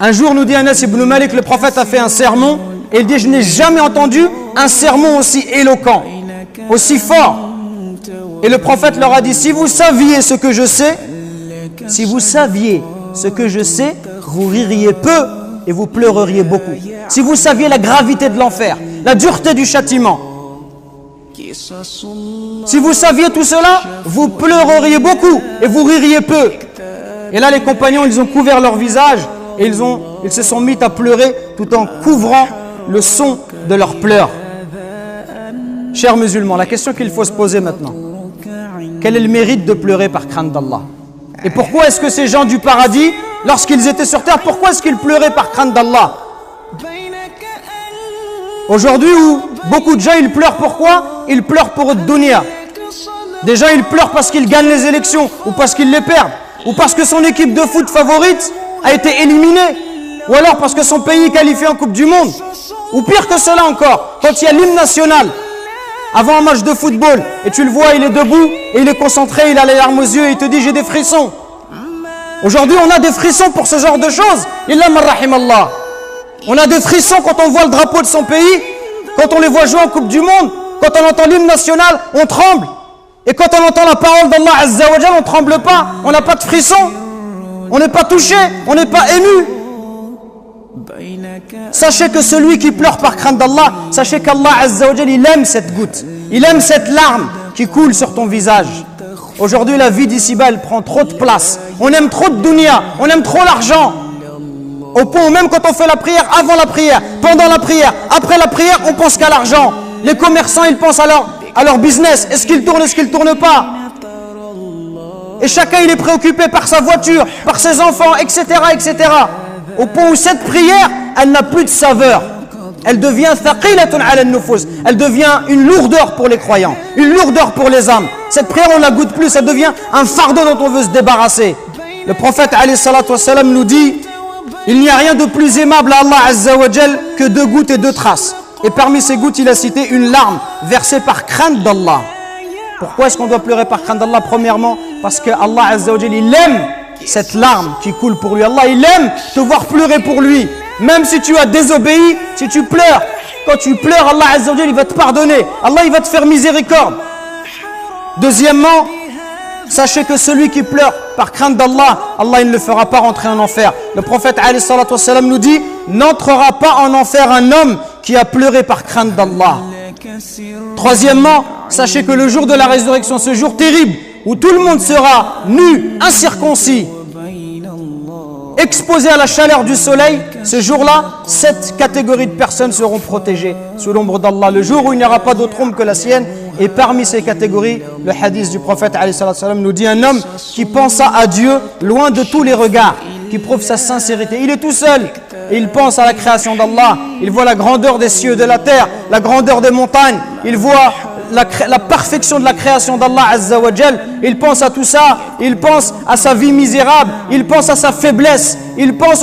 Un jour, nous dit Anas ibn Malik, le prophète a fait un sermon et il dit: je n'ai jamais entendu un sermon aussi éloquent, aussi fort. Et le prophète leur a dit: si vous saviez ce que je sais, si vous saviez ce que je sais, vous ririez peu et vous pleureriez beaucoup. Si vous saviez la gravité de l'enfer, la dureté du châtiment, si vous saviez tout cela, vous pleureriez beaucoup et vous ririez peu. Et là, les compagnons, ils ont couvert leur visage et ils se sont mis à pleurer tout en couvrant le son de leurs pleurs. Chers musulmans, la question qu'il faut se poser maintenant: quel est le mérite de pleurer par crainte d'Allah? Et pourquoi est-ce que ces gens du paradis, lorsqu'ils étaient sur terre, pourquoi est-ce qu'ils pleuraient par crainte d'Allah? Aujourd'hui, où beaucoup de gens, ils pleurent pourquoi? Ils pleurent pour le dunya. Des gens, ils pleurent parce qu'ils gagnent les élections, ou parce qu'ils les perdent, ou parce que son équipe de foot favorite a été éliminée, ou alors parce que son pays est qualifié en Coupe du Monde. Ou pire que cela encore, quand il y a l'hymne national, avant un match de football, et tu le vois, il est debout, et il est concentré, il a les larmes aux yeux, et il te dit: j'ai des frissons. Aujourd'hui, on a des frissons pour ce genre de choses. Illa man rahimallah. On a des frissons quand on voit le drapeau de son pays, quand on les voit jouer en Coupe du Monde, quand on entend l'hymne national, on tremble. Et quand on entend la parole d'Allah Azza wa Jal, on ne tremble pas, on n'a pas de frissons, on n'est pas touché, on n'est pas ému. Sachez que celui qui pleure par crainte d'Allah, sachez qu'Allah Azza wa Jal, il aime cette goutte, il aime cette larme qui coule sur ton visage. Aujourd'hui, la vie d'ici-bas, elle prend trop de place. On aime trop de dunya, on aime trop l'argent. Au point où même quand on fait la prière, avant la prière, pendant la prière, après la prière, on pense qu'à l'argent. Les commerçants, ils pensent à leur business. Est-ce qu'ils tournent, est-ce qu'ils ne tournent pas? Et chacun, il est préoccupé par sa voiture, par ses enfants, etc., etc. Au point où cette prière, elle n'a plus de saveur. Elle devient thaqilatun ala nufus. Elle devient une lourdeur pour les croyants, une lourdeur pour les âmes. Cette prière, on ne la goûte plus, ça devient un fardeau dont on veut se débarrasser. Le prophète alayhi salatu wassalam nous dit: il n'y a rien de plus aimable à Allah Azza wa Jal que 2 gouttes et 2 traces. Et parmi ces gouttes, il a cité une larme versée par crainte d'Allah. Pourquoi est-ce qu'on doit pleurer par crainte d'Allah? Premièrement, parce que Allah Azza wa Jal, il aime cette larme qui coule pour lui. Allah, il aime te voir pleurer pour lui. Même si tu as désobéi, si tu pleures, quand tu pleures, Allah Azza wa Jal, il va te pardonner. Allah, il va te faire miséricorde. Deuxièmement, sachez que celui qui pleure par crainte d'Allah, Allah, il ne le fera pas rentrer en enfer. Le prophète alayhi salatu wassalam nous dit: n'entrera pas en enfer un homme qui a pleuré par crainte d'Allah. Troisièmement, sachez que le jour de la résurrection, ce jour terrible, où tout le monde sera nu, incirconcis, exposé à la chaleur du soleil, ce jour-là, 7 catégories de personnes seront protégées sous l'ombre d'Allah. Le jour où il n'y aura pas d'autre ombre que la sienne. Et parmi ces catégories, le hadith du prophète alayhi salam nous dit: un homme qui pensa à Dieu loin de tous les regards, qui prouve sa sincérité. Il est tout seul et il pense à la création d'Allah. Il voit la grandeur des cieux, de la terre, la grandeur des montagnes. Il voit la perfection de la création d'Allah Azza wa Jal. Il pense à tout ça. Il pense à sa vie misérable. Il pense à sa faiblesse. Il pense au